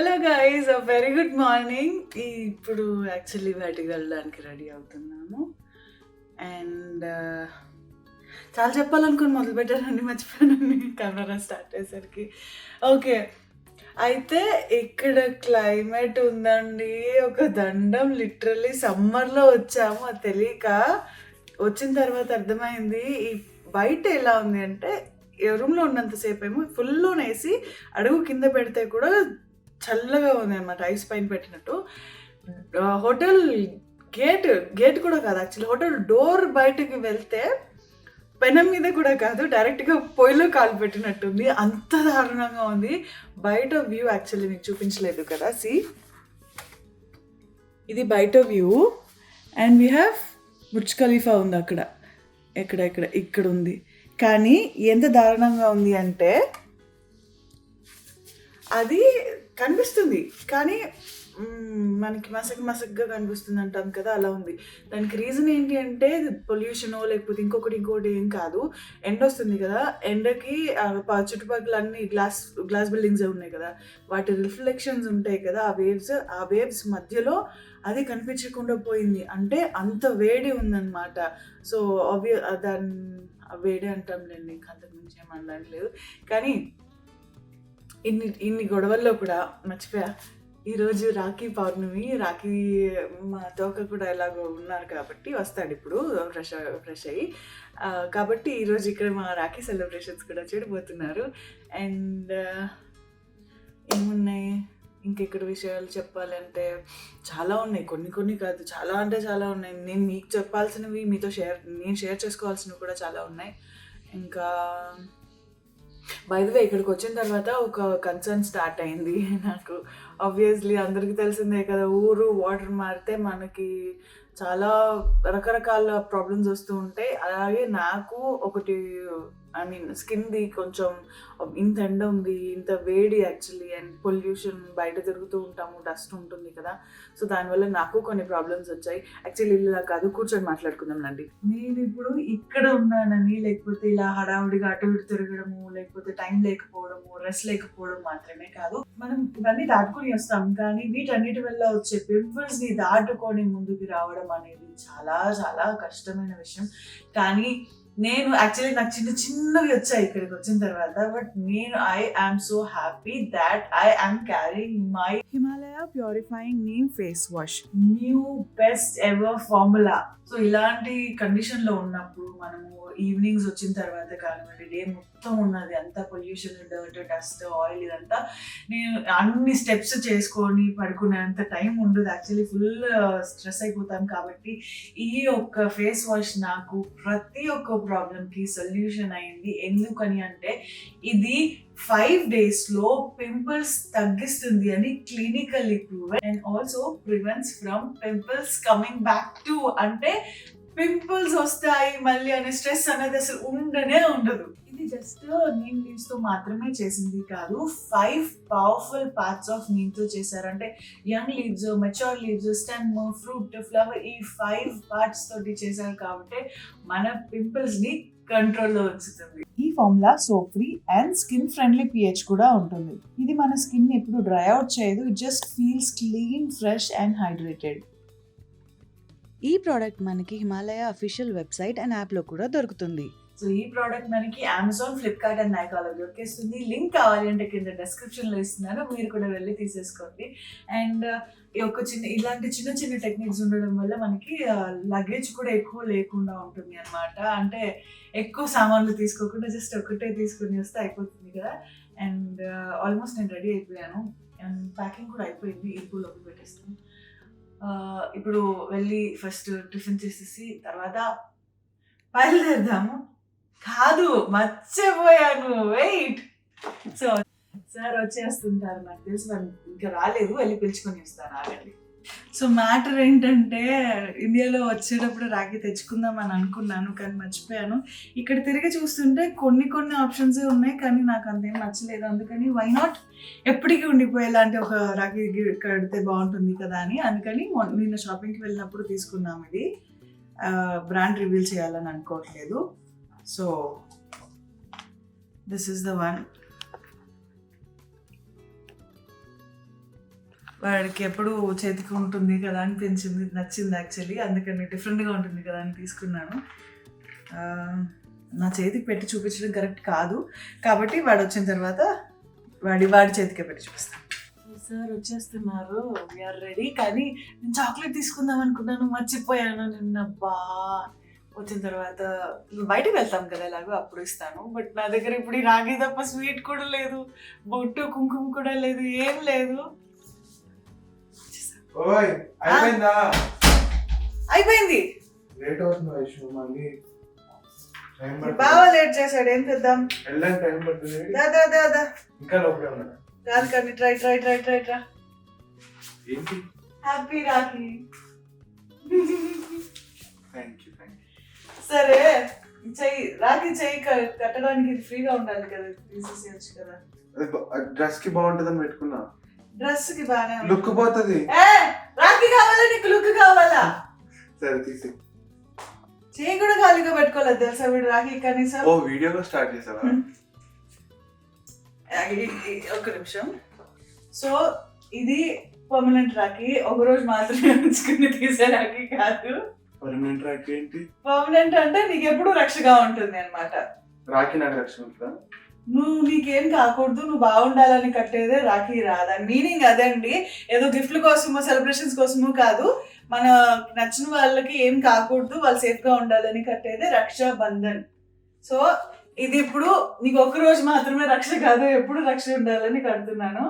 Hello guys, very good morning. ఇప్పుడు actually బయటికి వెళ్ళడానికి రెడీ అవుతున్నాము. అండ్ చాలా చెప్పాలనుకుని మొదలుపెట్టానండి, మర్చిపోయానండి కెమెరా స్టార్ట్ అయ్యేసరికి. ఓకే, అయితే ఇక్కడ క్లైమేట్ ఉందండి, ఒక దండం. లిటరల్లీ సమ్మర్లో వచ్చాము, అది తెలియక. వచ్చిన తర్వాత అర్థమైంది ఈ బయట ఎలా ఉంది అంటే, రూమ్లో ఉన్నంతసేపు ఏమో ఫుల్ వేసి అడుగు కింద పెడితే కూడా చల్లగా ఉంది అనమాట, ఐస్ పైన పెట్టినట్టు. హోటల్ గేట్ కూడా కాదు, యాక్చువల్లీ హోటల్ డోర్ బయటకు వెళ్తే పెనం మీద కూడా కాదు, డైరెక్ట్గా పొయ్యిలో కాలు పెట్టినట్టుంది. అంత దారుణంగా ఉంది. బయట వ్యూ యాక్చువల్లీ మీకు చూపించలేదు కదా. ఇది బయట view. And we have Burj Khalifa ఉంది అక్కడ, ఇక్కడ ఉంది. కానీ ఎంత దారుణంగా ఉంది అంటే, అది కనిపిస్తుంది కానీ మనకి మసగ్గా కనిపిస్తుంది అంటాం కదా, అలా ఉంది. దానికి రీజన్ ఏంటి అంటే, పొల్యూషనో లేకపోతే ఇంకోటి ఏం కాదు. ఎండ వస్తుంది కదా, ఎండకి చుట్టుపక్కల అన్ని గ్లాస్ బిల్డింగ్స్ ఉన్నాయి కదా, వాటి రిఫ్లెక్షన్స్ ఉంటాయి కదా, ఆ వేవ్స్ మధ్యలో అది కనిపించకుండా పోయింది. అంటే అంత వేడి ఉందన్నమాట. సో దాన్ని వేడి అంటాంలేండి, ఇంకా అంతకుమించి ఏమనడం లేదు. కానీ ఇన్ని గొడవల్లో కూడా మర్చిపోయా, ఈరోజు రాఖీ పౌర్ణమి. రాఖీ మా తోక కూడా ఎలాగో ఉన్నారు కాబట్టి వస్తాడు ఇప్పుడు ఫ్రెష్ అయ్యి. కాబట్టి ఈరోజు ఇక్కడ మా రాఖీ సెలబ్రేషన్స్ కూడా చేయబోతున్నారు. అండ్ ఏమున్నాయి ఇంకెక్కడ విషయాలు చెప్పాలంటే, చాలా ఉన్నాయి. కొన్ని కాదు, చాలా అంటే చాలా ఉన్నాయి. నేను మీకు చెప్పాల్సినవి నేను షేర్ చేసుకోవాల్సినవి కూడా చాలా ఉన్నాయి. ఇంకా బై ద వే, ఇక్కడికి వచ్చిన తర్వాత ఒక కన్సర్న్ స్టార్ట్ అయింది నాకు. ఆబ్వియస్లీ అందరికీ తెలిసిందే కదా, వాటర్ మారితే మనకి చాలా రకరకాల ప్రాబ్లమ్స్ వస్తూ ఉంటాయి. అలాగే నాకు ఒకటి, స్కిన్ది కొంచెం, ఇంత ఎండ ఉంది, ఇంత వేడి యాక్చువల్లీ, అండ్ పొల్యూషన్, బయట తిరుగుతూ ఉంటాము, డస్ట్ ఉంటుంది కదా. సో దానివల్ల నాకు కొన్ని ప్రాబ్లమ్స్ వచ్చాయి. యాక్చువల్లీ ఇలా కాదు, కూర్చొని మాట్లాడుకుందాం రండి. నేను ఇప్పుడు ఇక్కడ ఉన్నానని, లేకపోతే ఇలా హడావుడిగా అటు ఇటు తిరగడము, లేకపోతే టైం లేకపోవడము, రెస్ట్ లేకపోవడం మాత్రమే కాదు. మనం ఇవన్నీ దాటుకొని వస్తాం, కానీ వీటన్నిటి వల్ల వచ్చే పింపుల్స్ ని దాటుకొని ముందుకు రావడం అనేది చాలా చాలా కష్టమైన విషయం. కానీ నేను యాక్చువల్లీ నాకు చిన్నవి వచ్చాయి ఇక్కడికి వచ్చిన తర్వాత. But I am so happy that I am carrying my Himalaya purifying neem face wash, new best ever formula. So ఇలాంటి కండిషన్ లో ఉన్నప్పుడు మనము ఈవినింగ్స్ వచ్చిన తర్వాత కానివ్వండి, డే మొత్తం ఉన్నది అంతా పొల్యూషన్, డర్ట్, డస్ట్, ఆయిల్, ఇదంతా నేను అన్ని స్టెప్స్ చేసుకొని పడుకునేంత టైం ఉండదు. యాక్చువల్లీ ఫుల్ స్ట్రెస్ అయిపోతాను. కాబట్టి ఈ ఒక్క ఫేస్ వాష్ నాకు ప్రతి ఒక్క ప్రాబ్లంకి సొల్యూషన్ అయింది. ఎందుకని అంటే, ఇది 5 days లో పింపుల్స్ తగ్గిస్తుంది అని clinically proven. And also prevents from pimples coming back to, అంటే పింపుల్స్ వస్తాయి మళ్ళీ అనే స్ట్రెస్ అనేది అసలు ఉండదు. ఇది జస్ట్ నీమ్ లీవ్స్ తో మాత్రమే చేసింది కాదు, 5 పవర్ఫుల్ పార్ట్స్ ఆఫ్ నీమ్ తో చేశారు. అంటే young leaves, mature leaves, stem, fruit, flower, ఈ 5 పార్ట్స్ తోటి చేశారు. కాబట్టి మన పింపుల్స్ ని కంట్రోల్లో ఉంచుతుంది. ఈ formula soap free and skin friendly pH కూడా ఉంటుంది. ఇది మన స్కిన్ ని ఎప్పుడు డ్రై అవుట్ చేయదు. It just feels clean, fresh and hydrated. ఈ ప్రోడక్ట్ మనకి హిమాలయ అఫీషియల్ వెబ్సైట్ అండ్ యాప్లో కూడా దొరుకుతుంది. సో ఈ ప్రోడక్ట్ మనకి అమెజాన్, ఫ్లిప్కార్ట్ అండ్ నైకాలో దొరికేస్తుంది. లింక్ కావాలి అంటే కింద డిస్క్రిప్షన్లో ఇస్తున్నాను, మీరు కూడా వెళ్ళి తీసేసుకోండి. అండ్ ఇలాంటి చిన్న టెక్నిక్స్ ఉండడం వల్ల మనకి లగేజ్ కూడా ఎక్కువ లేకుండా ఉంటుంది అనమాట. అంటే ఎక్కువ సామాన్లు తీసుకోకుండా జస్ట్ ఒకటే తీసుకుని వస్తే అయిపోతుంది కదా. అండ్ ఆల్మోస్ట్ నేను రెడీ అయిపోయాను, అండ్ ప్యాకింగ్ కూడా అయిపోయింది. ఇప్పుడు లోపల పెట్టేస్తాను. ఇప్పుడు వెళ్ళి ఫస్ట్ టిఫిన్ చేసేసి తర్వాత బయలుదేరదాము. కాదు, మర్చిపోయాను, వెయిట్. సో సార్ వచ్చేస్తుంటారు, నాకు తెలిసి వాళ్ళు ఇంకా రాలేదు, వెళ్ళి పిలుచుకొని వస్తాను, ఆగండి. సో మ్యాటర్ ఏంటంటే, ఇండియాలో వచ్చేటప్పుడు రాఖీ తెచ్చుకుందామని అనుకున్నాను, కానీ మర్చిపోయాను. ఇక్కడ తిరిగి చూస్తుంటే కొన్ని ఆప్షన్స్ ఉన్నాయి, కానీ నాకు అంతేం నచ్చలేదు. అందుకని వై నాట్ ఎప్పటికీ ఉండిపోయేలాంటి ఒక రాఖీ కడితే బాగుంటుంది కదా అని, అందుకని నిన్న షాపింగ్కి వెళ్ళినప్పుడు తీసుకున్నాము. ఇది బ్రాండ్ రివీల్ చేయాలని అనుకోవట్లేదు. So this is the one. వాడికి ఎప్పుడు చేతికి ఉంటుంది కదా అనిపించింది, నచ్చింది యాక్చువల్లీ. అందుకని డిఫరెంట్గా ఉంటుంది కదా అని తీసుకున్నాను. నా చేతికి పెట్టి చూపించడం కరెక్ట్ కాదు కాబట్టి వాడు వచ్చిన తర్వాత వాడి చేతికే పెట్టి చూపిస్తాను. సార్ వచ్చేస్తున్నారు, వీఆర్ రెడీ. కానీ నేను చాక్లెట్ తీసుకుందాం అనుకున్నాను, మర్చిపోయాను నిన్న. వచ్చిన తర్వాత బయటకు వెళ్తాం కదా ఎలాగో, అప్పుడు ఇస్తాను. బట్ నా దగ్గర ఇప్పుడు ఈ రాగి తప్ప స్వీట్ కూడా లేదు, బొట్టు కుంకుమ కూడా లేదు, ఏం లేదు. అయిపోయింది. బాగా లేట్ చేశాడు, ఏం చేద్దాం. కాదు కానీ ట్రై హ్యాపీ రాఖీ. సరే చెయ్యి, రాఖీ చెయ్యి కట్టడానికి ఇది ఫ్రీగా ఉండాలి కదా, తీసేసేయచ్చు కదా. డ్రెస్ కి బాగుంటదని పెట్టుకున్నా. డ్రెస్ కి బాగానే లుక్ పోతుంది. రాఖీ కావాలా నీకు, లుక్ కావాలా? సరే తీసి. చెయ్యి కూడా ఖాళీగా పెట్టుకోలేదు తెలుసా వీడు రాఖీ కనీసం. ఓ వీడియోగా స్టార్ట్ చేసావా? ఒక్క నిమిషం. సో ఇది పర్మనెంట్ రాఖీ, ఒక రోజు మాత్రమే ఉంచుకుని తీసే రాఖీ కాదు. పర్మనెంట్ రాఖీ ఏంటి? పర్మనెంట్ అంటే నీకు ఎప్పుడు రక్షగా ఉంటుంది అన్నమాట. రాఖీ నాకు రక్ష ఉంటుందా? నీకేం కాకూడదు, నువ్వు బాగుండాలని కట్టేదే రాఖీ రాదా, మీనింగ్ అదే అండి. ఏదో గిఫ్ట్ల కోసమో సెలబ్రేషన్స్ కోసమో కాదు, మన నచ్చిన వాళ్ళకి ఏం కాకూడదు, వాళ్ళు సేఫ్ గా ఉండాలని కట్టేదే రక్షాబంధన్. సో ఇది ఇప్పుడు నీకు ఒక్క రోజు మాత్రమే రక్ష కాదు, ఎప్పుడు రక్ష ఉండాలని కడుతున్నాను.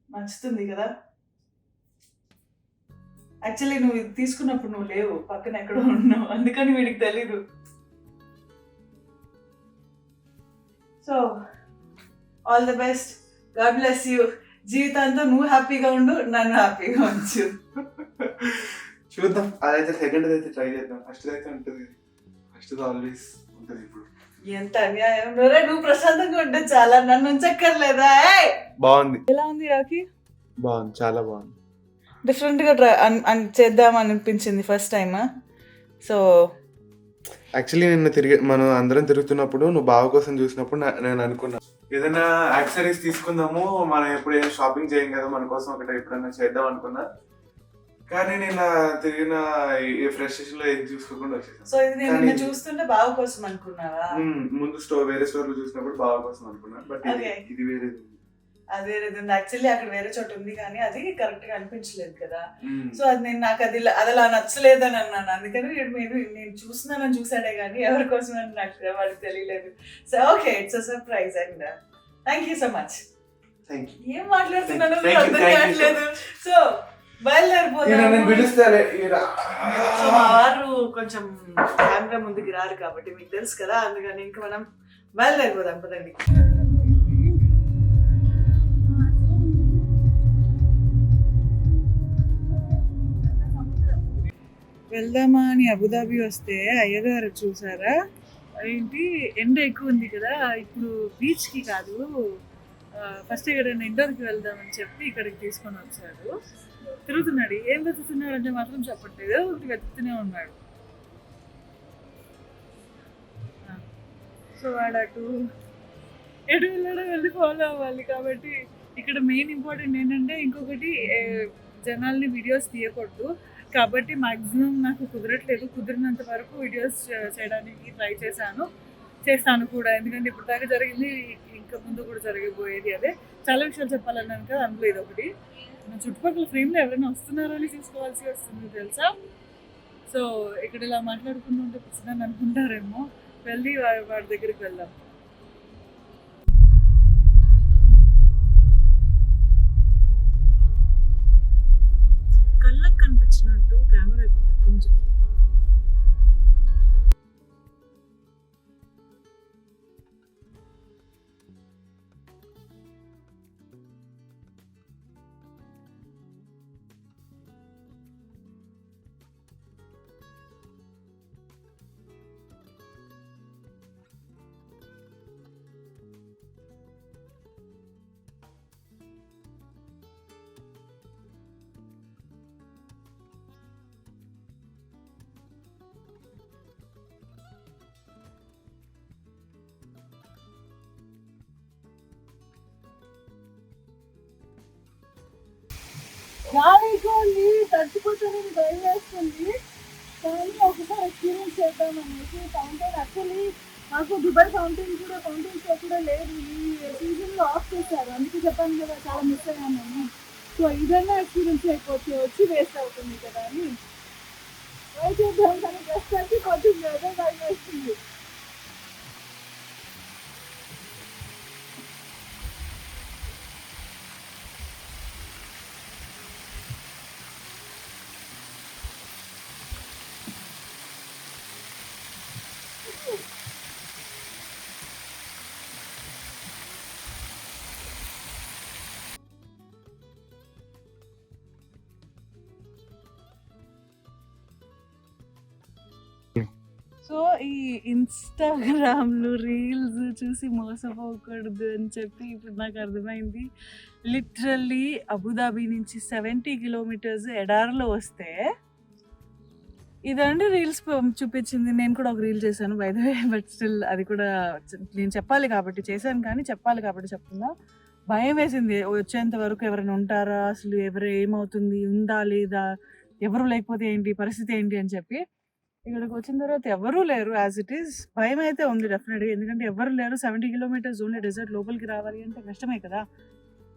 నచ్చుతుంది కదా. యాక్చువల్లీ నువ్వు ఇది తీసుకున్నప్పుడు నువ్వు లేవు, పక్కన ఎక్కడో ఉన్నావు, అందుకని వీడికి తెలీదు. So all the best, God bless you. జీవితాంతో నువ్వు హ్యాపీగా ఉండు, నన్ను హ్యాపీగా ఉంచు. చూద్దాం, అదైతే సెకండ్ అయితే ట్రై చేద్దాం. ఫస్ట్ అయితే ఉంటుంది, ఫస్ట్ ఆల్వేస్ ఉంటుంది. ఇప్పుడు ఎంత అన్యాయం రే, నువ్వు ప్రశాంతంగా ఉంటే చాలా, నన్ను ఉంచక్కర్లేదా? బాగుంది. ఎలా ఉంది రాఖీ? బాగుంది, చాలా బాగుంది. డిఫరెంట్గా చేద్దాం అనిపించింది ఫస్ట్ టైం. సో యాక్చువల్లీ నిన్న మనం అందరం తిరుగుతున్నప్పుడు నువ్వు బావ కోసం చూసినప్పుడు నేను అనుకున్నా ఏదైనా యాక్సెసరీస్ తీసుకుందాము, మనం ఎప్పుడైనా షాపింగ్ చేయం కదా, మన కోసం ఒకటి ఎప్పుడైనా చేద్దాం అనుకున్నా. కానీ నేను తిరిగిన ఫ్రస్ట్రేషన్ లో ఏం చూసుకోకుండా వచ్చేసాను. సో ఇది నేను చూస్తుంటే బావ కోసం అనుకున్నావా? ముందు వేరే స్టోర్ లో చూసినప్పుడు బావ కోసం అనుకున్నా, బట్ ఇది వేరేది. అది వేరేది ఉంది యాక్చువల్లీ, అక్కడ వేరే చోట ఉంది కానీ అది కరెక్ట్ గా అనిపించలేదు కదా. సో అది నాకు అది అలా నచ్చలేదని అన్నాను, అందుకని నేను చూస్తున్నానని చూసాడే కానీ ఎవరి కోసం అని నాకు వాడికి తెలియలేదు. So okay, it's a surprise and thank you so much. ఏం మాట్లాడుతున్నాను అర్థం కావట్లేదు. సో బయలుదేరిపోతాను. సో మా వారు కొంచెం కెమెరా ముందుకు రారు కాబట్టి మీకు తెలుసు కదా, అందుకని ఇంకా మనం బయలుదేరిపోదాం పదండి. వెళ్దామా అని అబుదాబి వస్తే అయ్యగారు చూసారా, ఏంటి ఎండ ఎక్కువ ఉంది కదా, ఇప్పుడు బీచ్కి కాదు, ఫస్ట్ ఎక్కడైనా ఇండోర్కి వెళ్దామని చెప్పి ఇక్కడికి తీసుకొని వచ్చాడు. తిరుగుతున్నాడు. ఏం వెతుకుతున్నాడు అంటే మాత్రం చెప్పట్లేదు, ఒకటి వెతుకుతూనే ఉన్నాడు. సో వాడు ఎటు వెళ్ళాడో వెళ్ళి ఫాలో అవ్వాలి. కాబట్టి ఇక్కడ మెయిన్ ఇంపార్టెంట్ ఏంటంటే, ఇంకొకటి జనాల్ని వీడియోస్ తీయకూడదు. కాబట్టి మ్యాక్సిమం నాకు కుదరట్లేదు, కుదిరినంత వరకు వీడియోస్ చేయడానికి ట్రై చేస్తాను కూడా. ఎందుకంటే ఇప్పుడు దాకా జరిగింది, ఇంకా ముందు కూడా జరగబోయేది అదే. చాలా విషయాలు చెప్పాలన్నాను కదా, అందులో ఇది ఒకటి. నా చుట్టుపక్కల ఫ్రేమ్లో ఎవరైనా వస్తున్నారో అని చూసుకోవాల్సి వస్తుంది తెలుసా. సో ఇక్కడ ఇలా మాట్లాడుకుంటూ ఉంటే పిచ్చిదాన్ని అనుకుంటారేమో, వెళ్ళి వాడి దగ్గరికి వెళ్దాం. కళ్ళకు కనిపించినట్టు కెమెరా కొంచెం గాలికోండి తడిచిపోతానని భయం వేస్తుంది, కానీ ఒకసారి ఎక్స్పీరియన్స్ చేద్దామనేసి ఫౌంటైన్. యాక్చువల్లీ మాకు దుబాయ్ ఫౌంటైన్ షో కూడా లేదు, ఈ సీజన్లో ఆఫ్ చేశారు. అందుకే చెప్పాను కదా చాలా మిస్ అయ్యాను నేను. సో ఇదన్నా ఎక్స్పీరియన్స్ అయిపోతే వచ్చి వేస్ట్ అవుతుంది కదా అని ట్రై చేద్దాం, కానీ ప్రస్తుతానికి కొంచెం వేరే భయం వేస్తుంది. సో ఈ ఇన్స్టాగ్రామ్లు రీల్స్ చూసి మోసపోకూడదు అని చెప్పి ఇప్పుడు నాకు అర్థమైంది. లిటరల్లీ అబుదాబి నుంచి 70 కిలోమీటర్స్ ఎడారిలో వస్తే ఇదండి రీల్స్ చూపించింది. నేను కూడా ఒక రీల్ చేశాను by the way, but still అది కూడా నేను చెప్పాలి కాబట్టి చేశాను, కానీ చెప్పాలి కాబట్టి చెప్తున్నా. భయం వేసింది వచ్చేంత వరకు. ఎవరైనా ఉంటారా అసలు, ఏమవుతుంది, ఉందా లేదా, ఎవరు లేకపోతే ఏంటి పరిస్థితి ఏంటి అని చెప్పి. ఇక్కడికి వచ్చిన తర్వాత ఎవరూ లేరు యాజ్ ఇట్ ఈస్. భయం అయితే ఉంది డెఫినెట్గా, ఎందుకంటే ఎవరు లేరు. 70 కిలోమీటర్స్ ఓన్లీ డెజర్ట్ లోపలికి రావాలి అంటే కష్టమే కదా.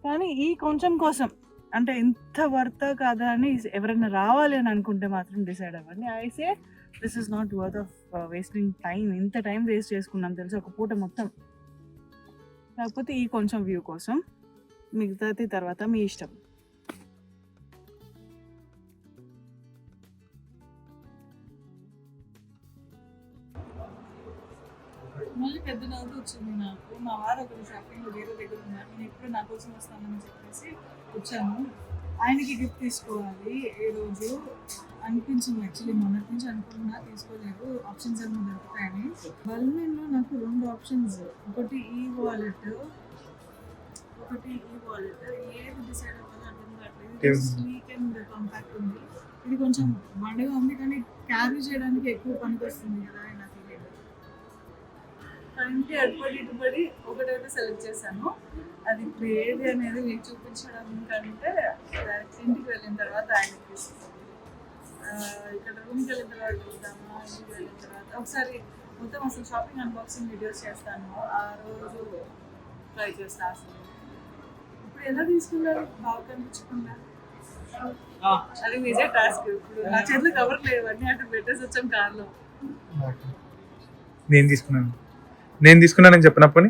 కానీ ఈ కొంచెం కోసం అంటే ఇంత వర్తా కాదా అని ఎవరైనా రావాలి అని అనుకుంటే మాత్రం డిసైడ్ అవ్వండి. ఐసే this is not worth of wasting time. ఇంత టైం వేస్ట్ చేసుకున్నాం తెలిసి ఒక పూట మొత్తం. కాకపోతే ఈ కొంచెం వ్యూ కోసం, మిగతాది తర్వాత మీ ఇష్టం. మళ్ళీ పెద్ద నవ్వుతూ వచ్చింది నాకు. మా వారు ఒకరు షాపింగ్ వేరే దగ్గర ఉన్నారు, నేను ఎప్పుడు నా కోసం వస్తానని చెప్పేసి వచ్చాను. ఆయనకి గిఫ్ట్ తీసుకోవాలి ఈ రోజు అనిపించింది. యాక్చువల్లీ మొన్నటి నుంచి అనుకుంటున్నా, తీసుకోలేదు. ఆప్షన్స్ ఏమైనా దొరుకుతాయని. బల్మెన్లో నాకు 2 ఆప్షన్స్, ఒకటి ఈ వాలెట్, ఏది డిసైడ్ అవ్వాలో అర్థం కావట్లేదు. స్లీక్ అండ్ కాంపాక్ట్ ఉంది. ఇది కొంచెం బండగా ఉంది, కానీ క్యారీ చేయడానికి ఎక్కువ పనికి వస్తుంది కదా అని నాకు తెలియదు. అంటే అటుపడి ఇటుపడి ఒకటైతే సెలెక్ట్ చేశాను. అది ఇప్పుడు ఏది అనేది మీకు చూపించడం కంటే డైరెక్ట్ ఇంటికి వెళ్ళిన తర్వాత ఆయనకి తీసుకుంటాను. ఇక్కడ రూమ్కి వెళ్ళిన తర్వాత చూద్దామా, ఇంటికి వెళ్ళిన తర్వాత ఒకసారి మొత్తం అసలు షాపింగ్ అన్బాక్సింగ్ వీడియోస్ చేస్తాను. ఆ రోజు ట్రై చేస్తాను. అసలు ఇప్పుడు ఎలా తీసుకున్నారు బాగా కనిపించకుండా, అది నిజే టాస్క్. ఇప్పుడు నా చేతిలో కవర్ లేవు, అన్నీ అక్కడ పెట్టేసి వచ్చాం కార్లో. నేను తీసుకున్నానని చెప్పినప్పుడు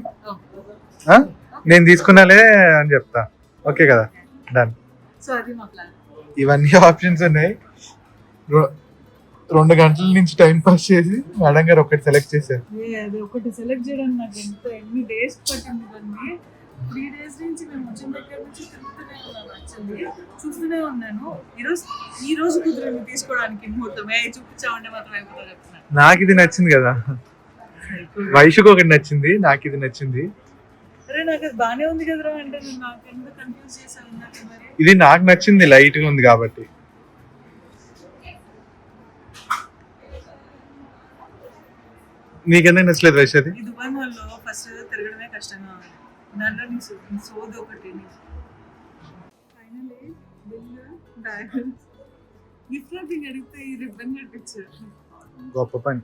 నేను తీసుకున్నాలే అని చెప్తా. ఓకే కదా, డన్. సో అది మా ప్లాన్. ఇవన్నీ ఆప్షన్స్ ఉన్నాయి. 2 గంటల నుంచి టైం పాస్ చేసి మేడం గారు ఒకటి సెలెక్ట్ చేశారు. అది ఒకటి సెలెక్ట్ చేయడానికి నాకు ఎన్ని డేస్ పట్టింది. కానీ 3 days నుంచి మేము వచ్చిన దగ్గర నుంచి తిరుగుతూనే ఉన్నాను. యాక్చువల్లీ చూస్తూనే ఉన్నాను. ఈ రోజు కుదిరింది తీసుకోవడానికి ముహూర్తమే. చూపించామంటే మాత్రం అయిపోతా చెప్తున్నాను. నాకు ఇది నచ్చింది కదా, వైషుకు ఒకటి నచ్చింది, నాకు ఇది నచ్చింది. అరే నాకు అది బాగానే ఉంది కదరా అంటే నాకు ఎందుకు కన్ఫ్యూజ్ చేశాను మరి. ఇది నాకు నచ్చింది, లైట్ గా ఉంది కాబట్టి. నీకెందుకు నచ్చలేదు వైష్ అది? ఈ దుబాయ్ మాల్లో ఫస్ట్ తిరగడమే కష్టంగా ఉంది. దాంట్లో నీ సోది ఒకటి. Finally bill bag gift wrapping అడిగితే ఈ రిబ్బన్ కట్టించారు. గొప్ప పని.